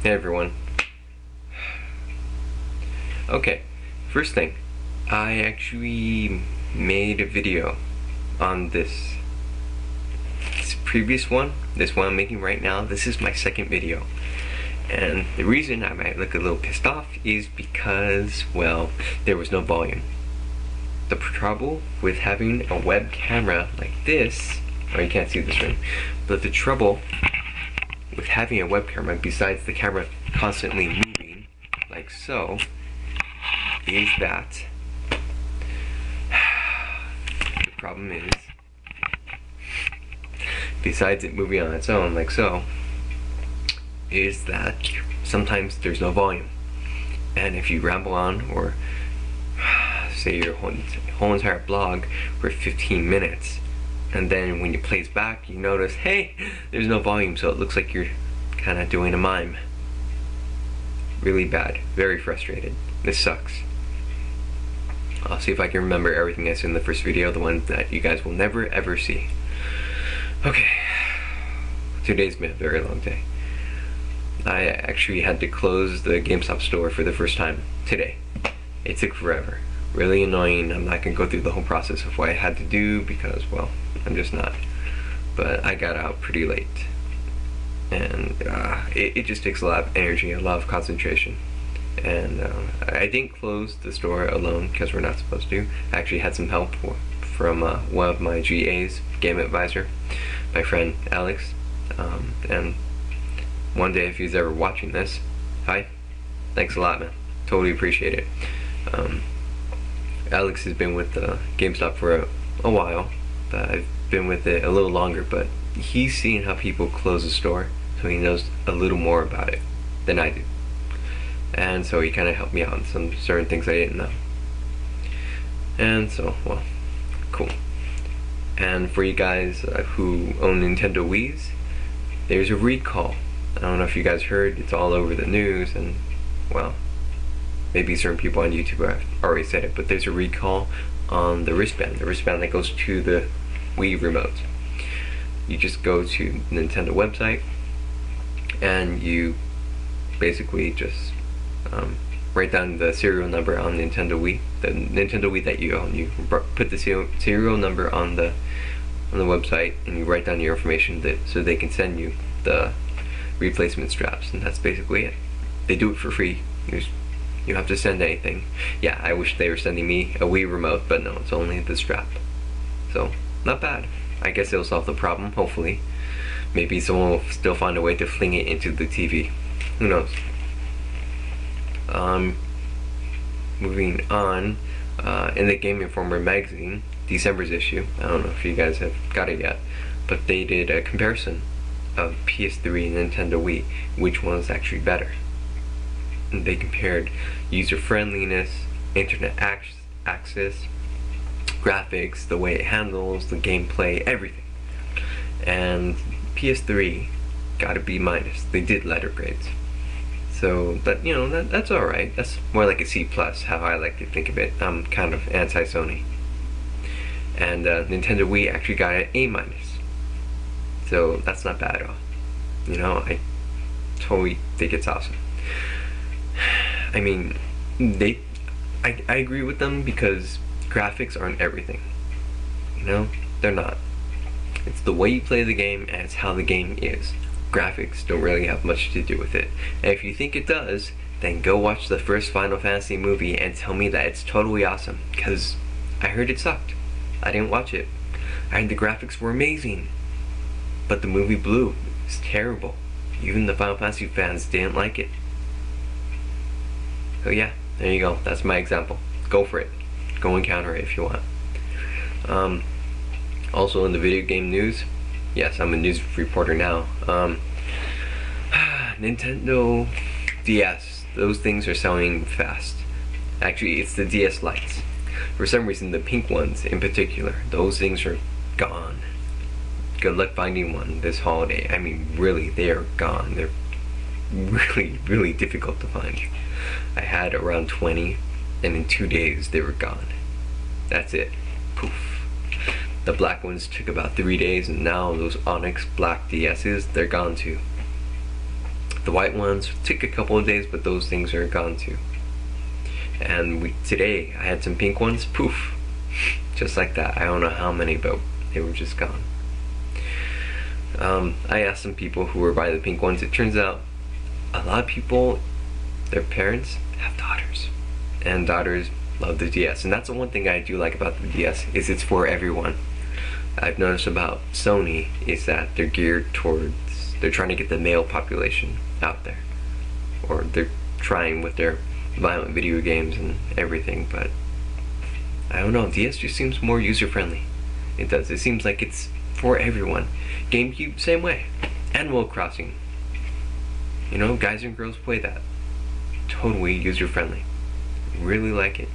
Hey everyone. Okay, first thing, I actually made a video on this previous one, this one I'm making right now. This is my second video. And the reason I might look a little pissed off is because, well, there was no volume. The trouble with having a web camera like this, oh, you can't see the screen, but the trouble with having a web camera, besides the camera constantly moving, like so, is that the problem is, besides it moving on its own, like so, is that sometimes there's no volume. And if you ramble on, or say your whole entire blog for 15 minutes, and then when you plays back, you notice, hey, there's no volume, so it looks like you're kind of doing a mime. Really bad. Very frustrated. This sucks. I'll see if I can remember everything I said in the first video, the one that you guys will never ever see. Okay. Today's been a very long day. I actually had to close the GameStop store for the first time today. It took forever. Really annoying. I'm not gonna go through the whole process of what I had to do because, well, I'm just not. But I got out pretty late. And it just takes a lot of energy, a lot of concentration. And I didn't close the store alone because we're not supposed to. I actually had some help from one of my GAs, game advisor, my friend Alex. And one day, if he's ever watching this, hi, thanks a lot, man. Totally appreciate it. Alex has been with GameStop for a while, but I've been with it a little longer, but he's seen how people close a store, so he knows a little more about it than I do. And so he kind of helped me out on some certain things I didn't know. And so, well, cool. And for you guys who own Nintendo Wiis, there's a recall. I don't know if you guys heard, it's all over the news, and, well, maybe certain people on YouTube have already said it, but there's a recall on the wristband that goes to the Wii remote. You just go to Nintendo website and you basically just write down the serial number on Nintendo Wii, the Nintendo Wii that you own. You put the serial number on the website, and you write down your information so they can send you the replacement straps, and that's basically it. They do it for free. You don't have to send anything. Yeah, I wish they were sending me a Wii remote, but no, it's only the strap. So, not bad. I guess it'll solve the problem, hopefully. Maybe someone will still find a way to fling it into the TV. Who knows? Moving on, in the Game Informer magazine, December's issue, I don't know if you guys have got it yet, but they did a comparison of PS3 and Nintendo Wii, which one's actually better. And they compared user friendliness, internet access, graphics, the way it handles, the gameplay, everything. And PS3 got a B-. They did letter grades. So that, you know, that's alright. That's more like a C+, how I like to think of it. I'm kind of anti-Sony. And Nintendo Wii actually got an A-. So that's not bad at all. You know, I totally think it's awesome. I mean, I agree with them because graphics aren't everything. You know, they're not. It's the way you play the game, and it's how the game is. Graphics don't really have much to do with it. And if you think it does, then go watch the first Final Fantasy movie and tell me that it's totally awesome, because I heard it sucked. I didn't watch it. I heard the graphics were amazing, but the movie blew. It's terrible. Even the Final Fantasy fans didn't like it. So yeah, there you go. That's my example. Go for it. Go and counter it if you want. Also in the video game news, yes, I'm a news reporter now. Nintendo DS, those things are selling fast. Actually, it's the DS Lites. For some reason, the pink ones in particular, those things are gone. Good luck finding one this holiday. I mean, really, they are gone. They're really, really difficult to find. I had around 20, and in 2 days, they were gone. That's it. Poof. The black ones took about 3 days, and now those Onyx black DS's, they're gone too. The white ones took a couple of days, but those things are gone too. And today I had some pink ones, poof, just like that. I don't know how many, but they were just gone. I asked some people who were buying the pink ones. It turns out a lot of people, their parents have daughters, and daughters love the DS. And that's the one thing I do like about the DS, is it's for everyone. I've noticed about Sony is that they're geared towards, they're trying to get the male population out there, or they're trying with their violent video games and everything, but I don't know, DS just seems more user-friendly. It does. It seems like it's for everyone. GameCube, same way. Animal Crossing. You know, guys and girls play that. Totally user-friendly. Really like it.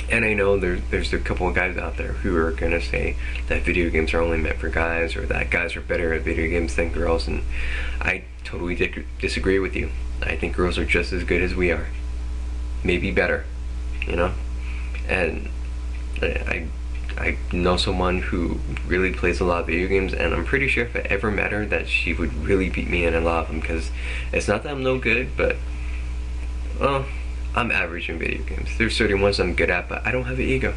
And I know there's a couple of guys out there who are gonna say that video games are only meant for guys, or that guys are better at video games than girls, and I totally disagree with you. I think girls are just as good as we are. Maybe better, you know? And I know someone who really plays a lot of video games, and I'm pretty sure if I ever met her that she would really beat me in a lot of them, because it's not that I'm no good, but, well, I'm average in video games. There's certain ones I'm good at, but I don't have an ego.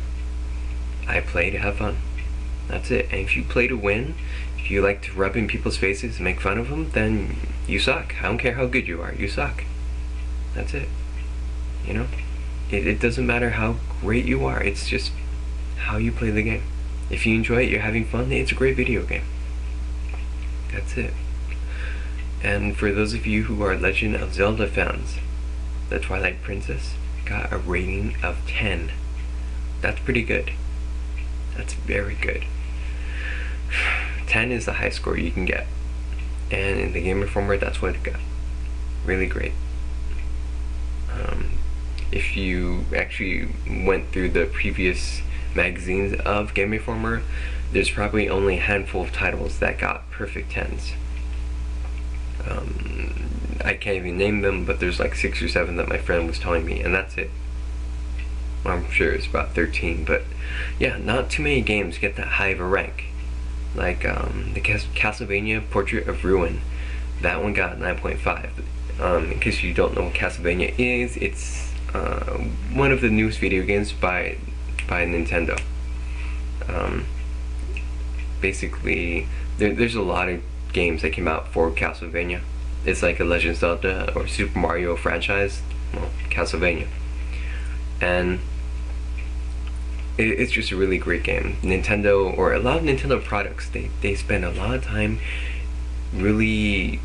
I play to have fun. That's it. And if you play to win, if you like to rub in people's faces and make fun of them, then you suck. I don't care how good you are. You suck. That's it. You know? It doesn't matter how great you are. It's just how you play the game. If you enjoy it, you're having fun, it's a great video game. That's it. And for those of you who are Legend of Zelda fans, the Twilight Princess got a rating of 10. That's pretty good. That's very good. 10 is the high score you can get. And in the Game Informer, that's what it got. Really great. If you actually went through the previous magazines of Game Informer, there's probably only a handful of titles that got perfect 10s. I can't even name them, but there's like 6 or 7 that my friend was telling me, and that's it. Well, I'm sure it's about 13, but yeah, not too many games get that high of a rank. Like the Castlevania Portrait of Ruin, that one got 9.5. In case you don't know what Castlevania is, it's one of the newest video games by Nintendo. Basically, there's a lot of games that came out for Castlevania. It's like a Legend of Zelda or Super Mario franchise, well, Castlevania. And it's just a really great game. Nintendo, or a lot of Nintendo products, they spend a lot of time really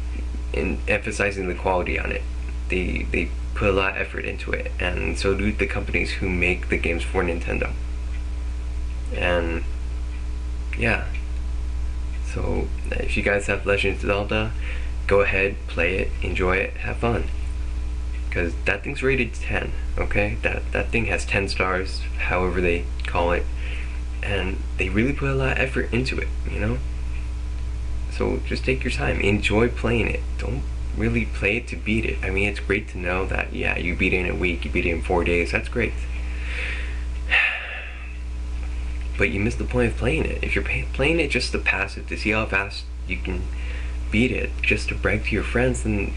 emphasizing the quality on it. They put a lot of effort into it, and so do the companies who make the games for Nintendo. And yeah, so if you guys have Legend of Zelda, go ahead, play it, enjoy it, have fun, because that thing's rated 10. Okay, that thing has 10 stars, however they call it, and they really put a lot of effort into it, you know. So just take your time, enjoy playing it. Don't really play it to beat it. I mean, it's great to know that, yeah, you beat it in a week, you beat it in 4 days, that's great. But you miss the point of playing it. If you're playing it just to pass it, to see how fast you can beat it, just to brag to your friends, then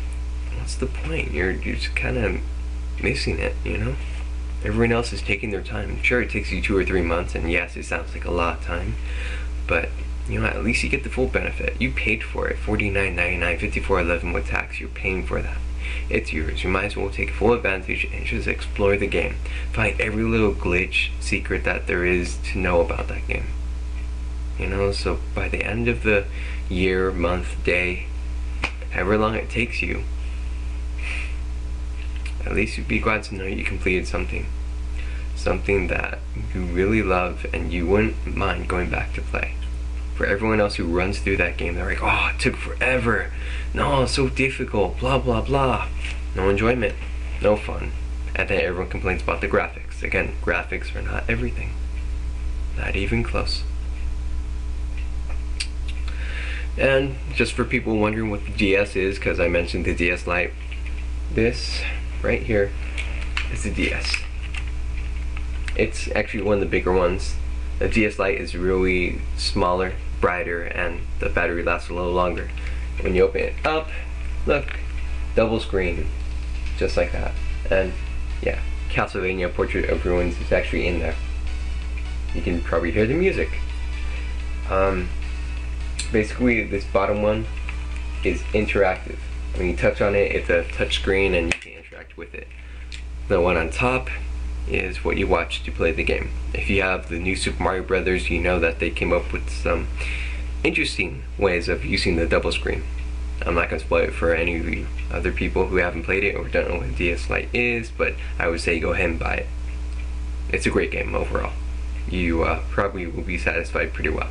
what's the point? You're just kind of missing it, you know? Everyone else is taking their time. Sure, it takes you 2 or 3 months, and yes, it sounds like a lot of time, but you know, at least you get the full benefit. You paid for it, $49.99, $54.11 with tax. You're paying for that. It's yours. You might as well take full advantage and just explore the game. Find every little glitch, secret that there is to know about that game. You know, so by the end of the year, month, day, however long it takes you, at least you'd be glad to know you completed something. Something that you really love and you wouldn't mind going back to play. For everyone else who runs through that game, they're like, oh, it took forever. No, it's so difficult, blah, blah, blah. No enjoyment, no fun. And then everyone complains about the graphics. Again, graphics are not everything. Not even close. And just for people wondering what the DS is, because I mentioned the DS Lite, this right here is the DS. It's actually one of the bigger ones. The DS Lite is really smaller, brighter, and the battery lasts a little longer. When you open it up, Look, double screen, just like that. And yeah, Castlevania Portrait of Ruins is actually in there. You can probably hear the music. Basically, this bottom one is interactive. When you touch on it, it's a touch screen and you can interact with it. The one on top is what you watch to play the game. If you have the new Super Mario Brothers, you know that they came up with some interesting ways of using the double screen. I'm not going to spoil it for any of you other people who haven't played it or don't know what DS Lite is, but I would say go ahead and buy it. It's a great game overall. You probably will be satisfied pretty well.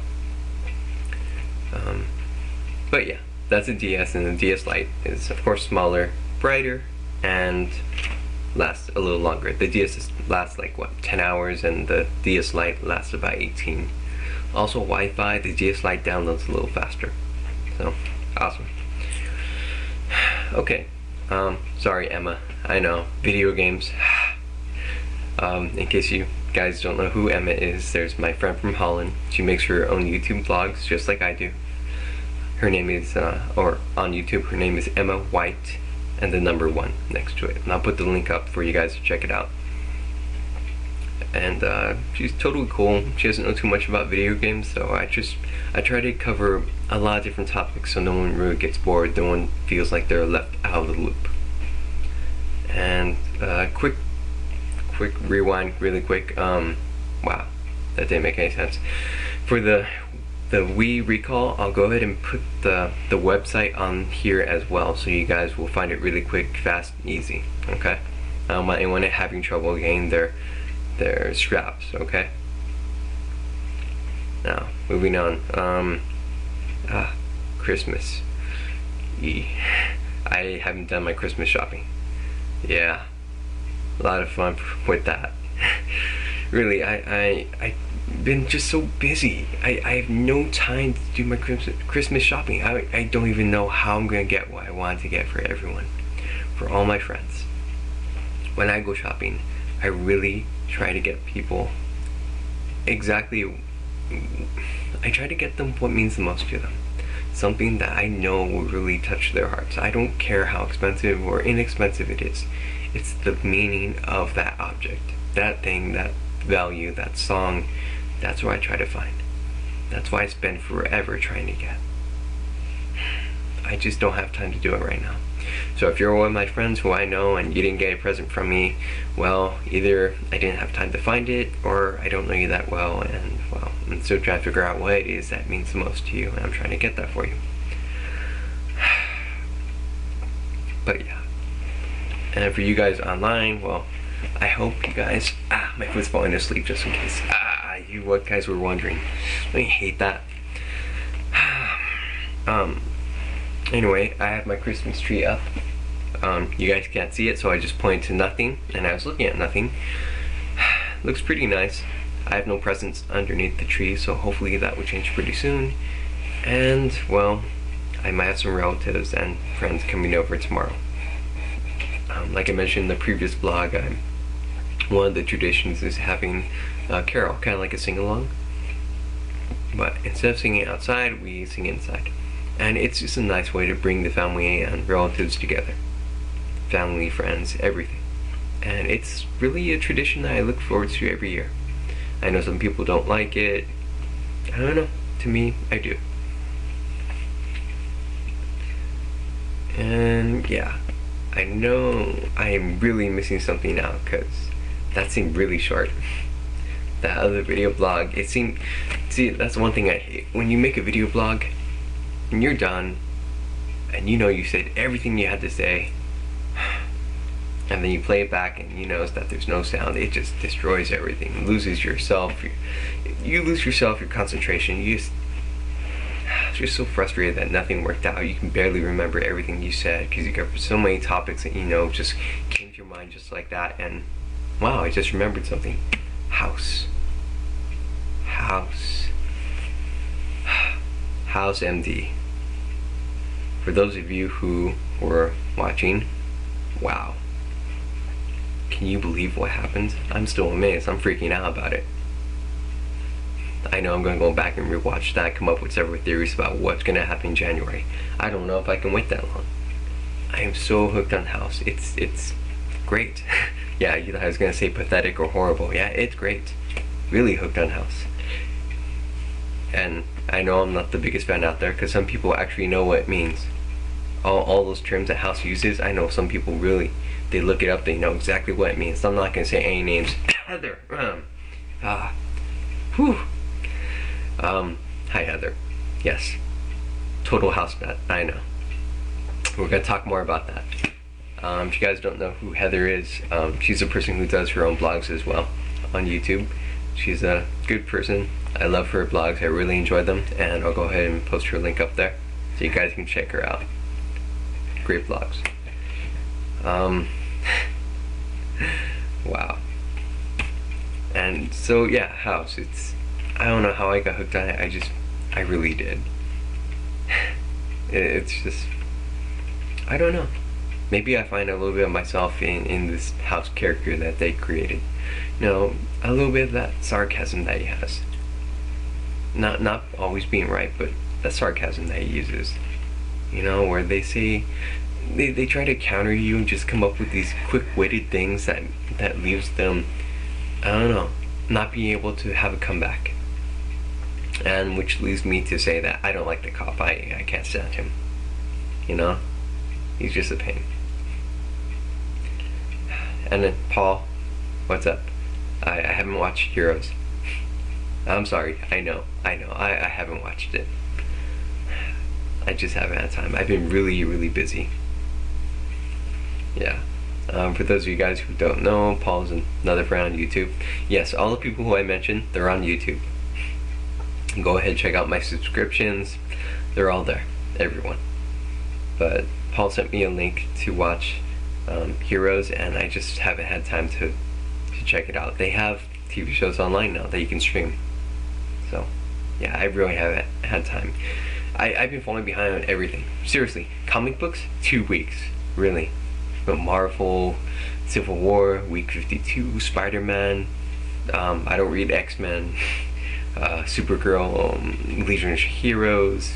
But yeah, that's a DS, and the DS Lite is of course smaller, brighter, and lasts a little longer. The DS lasts like what, 10 hours, and the DS Lite lasts about 18. Also Wi-Fi, the DS Lite downloads a little faster. So, awesome. Okay, sorry Emma, I know, video games. In case you guys don't know who Emma is, there's my friend from Holland. She makes her own YouTube vlogs just like I do. Her name is, or on YouTube, her name is Emma White, and the number 1 next to it. And I'll put the link up for you guys to check it out. And she's totally cool. She doesn't know too much about video games, so I try to cover a lot of different topics so no one really gets bored, no one feels like they're left out of the loop. And quick rewind, really quick. Wow, that didn't make any sense. For the Wii Recall, I'll go ahead and put the website on here as well, so you guys will find it really quick, fast, and easy. Okay. I don't want anyone having trouble getting their straps. Okay. Now, moving on. Christmas. I haven't done my Christmas shopping. Yeah, a lot of fun with that. Really, I've been just so busy. I have no time to do my Christmas shopping. I don't even know how I'm gonna get what I want to get for everyone, for all my friends. When I go shopping, I really try to get people exactly, I try to get them what means the most to them. Something that I know will really touch their hearts. I don't care how expensive or inexpensive it is. It's the meaning of that object, that thing, that value, that song. That's what I try to find. That's why I spend forever trying to get. I just don't have time to do it right now. So if you're one of my friends who I know and you didn't get a present from me, well, either I didn't have time to find it, or I don't know you that well, and well, I'm still trying to figure out what it is that means the most to you, and I'm trying to get that for you. But yeah. And for you guys online, well, I hope you guys, my foot's falling asleep just in case, you what guys were wondering. I hate that. Anyway, I have my Christmas tree up. You guys can't see it, so I just pointed to nothing, and I was looking at nothing. Looks pretty nice. I have no presents underneath the tree, so hopefully that will change pretty soon. And, well, I might have some relatives and friends coming over tomorrow. Like I mentioned in the previous vlog, one of the traditions is having a carol, kind of like a sing-along. But instead of singing outside, we sing inside. And it's just a nice way to bring the family and relatives together. Family, friends, everything. And it's really a tradition that I look forward to every year. I know some people don't like it. I don't know. To me, I do. And yeah, I know I am really missing something out because that seemed really short. That other video blog, it seemed, see, that's one thing I hate. When you make a video blog and you're done, and you know you said everything you had to say, and then you play it back and you notice that there's no sound, it just destroys everything. It loses yourself. You lose yourself, your concentration. You're just so frustrated that nothing worked out. You can barely remember everything you said because you got so many topics that you know just came to your mind just like that, and wow, I just remembered something. House MD. For those of you who were watching, wow. Can you believe what happened? I'm still amazed. I'm freaking out about it. I know I'm going to go back and rewatch that, come up with several theories about what's going to happen in January. I don't know if I can wait that long. I am so hooked on House. It's great. Yeah, I was gonna say pathetic or horrible. Yeah, it's great. Really hooked on House. And I know I'm not the biggest fan out there because some people actually know what it means. All those terms that House uses, I know some people really, they look it up, they know exactly what it means. So I'm not gonna say any names. Heather. Whew. Hi Heather. Yes. Total house nut, I know. We're gonna talk more about that. If you guys don't know who Heather is, she's a person who does her own blogs as well on YouTube. She's a good person. I love her blogs. I really enjoy them, and I'll go ahead and post her link up there so you guys can check her out. Great blogs. Wow. And so yeah, House. I don't know how I got hooked on it. I really did. It's just, I don't know. Maybe I find a little bit of myself in this House character that they created. You know, a little bit of that sarcasm that he has. Not always being right, but the sarcasm that he uses. You know, where they say, they try to counter you and just come up with these quick-witted things that leaves them, I don't know, not being able to have a comeback. And which leads me to say that I don't like the cop. I can't stand him. You know? He's just a pain. And then Paul, what's up? I haven't watched Heroes. I'm sorry, I know, I haven't watched it. I just haven't had time. I've been really busy. Yeah. For those of you guys who don't know, Paul's another friend on YouTube. Yes, all the people who I mentioned, they're on YouTube. Go ahead and check out my subscriptions. They're all there, everyone. But Paul sent me a link to watch Heroes, and I just haven't had time to check it out. They have TV shows online now that you can stream. So, yeah, I really haven't had time. I've been falling behind on everything. Seriously, comic books, 2 weeks, really. But Marvel, Civil War, Week 52, Spider-Man. I don't read X-Men, Supergirl, Legion of Heroes.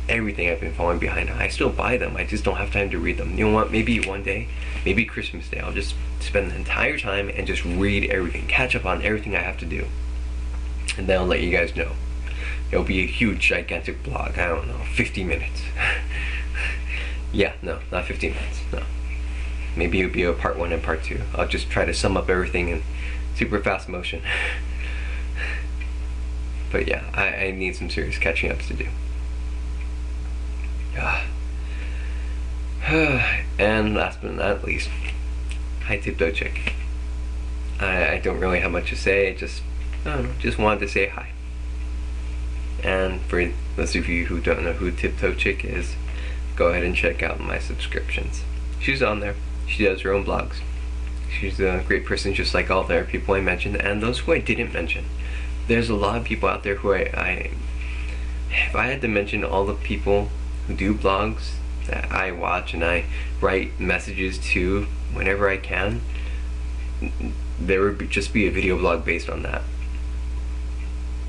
Everything I've been falling behind on. I still buy them. I just don't have time to read them. You know what? Maybe one day, maybe Christmas Day, I'll just spend the entire time and just read everything, catch up on everything I have to do, and then I'll let you guys know. It'll be a huge, gigantic blog. I don't know, 50 minutes. Yeah, no, not 15 minutes. No. Maybe it'll be a part 1 and part 2. I'll just try to sum up everything in super fast motion. But yeah, I need some serious catching up to do. And last but not least, hi Tiptoe Chick. I don't really have much to say. I don't know, just wanted to say hi. And for those of you who don't know who Tiptoe Chick is, go ahead and check out my subscriptions. She's on there. She does her own blogs. She's a great person, just like all the other people I mentioned, and those who I didn't mention. There's a lot of people out there who if I had to mention all the people who do blogs that I watch and I write messages to whenever I can, there would just be a video blog based on that.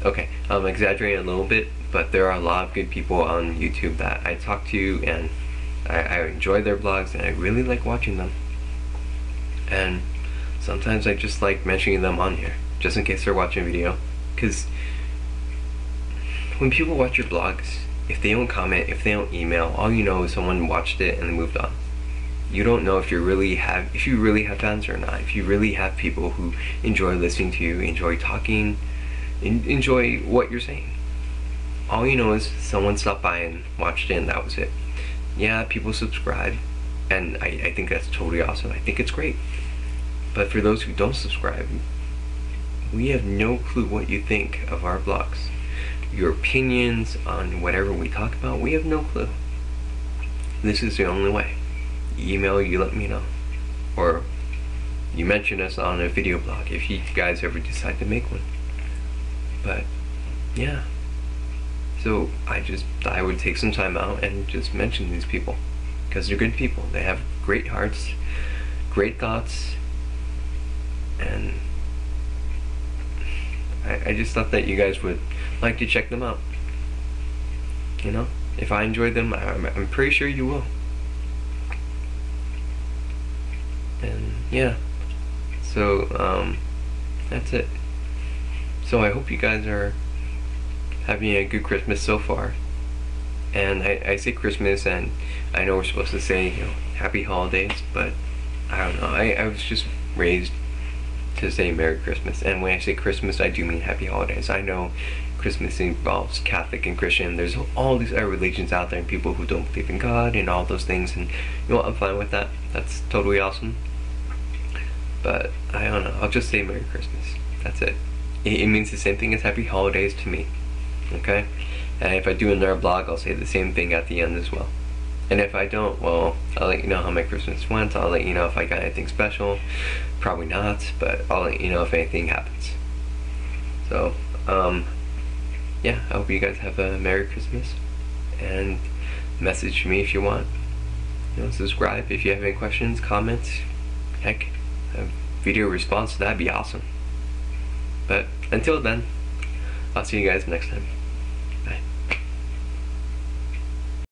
Okay, I'm exaggerating a little bit, but there are a lot of good people on YouTube that I talk to, and I enjoy their blogs, and I really like watching them. And sometimes I just like mentioning them on here, just in case they're watching a video. Because when people watch your blogs, if they don't comment, if they don't email, all you know is someone watched it and moved on. You don't know if you really have fans or not. If you really have people who enjoy listening to you, enjoy talking, enjoy what you're saying. All you know is someone stopped by and watched it, and that was it. Yeah, people subscribe, and I think that's totally awesome. I think it's great. But for those who don't subscribe, we have no clue what you think of our blogs. Your opinions on whatever we talk about, we have no clue. This is the only way. Email, you let me know. Or you mention us on a video blog if you guys ever decide to make one. But yeah. So I just thought I would take some time out and just mention these people. Because they're good people. They have great hearts, great thoughts, and I just thought that you guys would like to check them out. You know, if I enjoyed them, I'm pretty sure you will. And yeah, so that's it. So I hope you guys are having a good Christmas so far. And I say Christmas, and I know we're supposed to say, you know, happy holidays, but I don't know. I was just raised to say Merry Christmas, and when I say Christmas, I do mean happy holidays. I know Christmas involves Catholic and Christian. There's all these other religions out there, and people who don't believe in God and all those things, and you know what, I'm fine with that. That's totally awesome. But I don't know, I'll just say Merry Christmas. That's it. It means the same thing as happy holidays to me. Okay? And if I do another vlog, I'll say the same thing at the end as well. And if I don't, well, I'll let you know how my Christmas went. I'll let you know if I got anything special. Probably not, but I'll let you know if anything happens. So, yeah, I hope you guys have a Merry Christmas. And message me if you want. You know, subscribe if you have any questions, comments. Heck, a video response, that'd be awesome. But until then, I'll see you guys next time. Bye.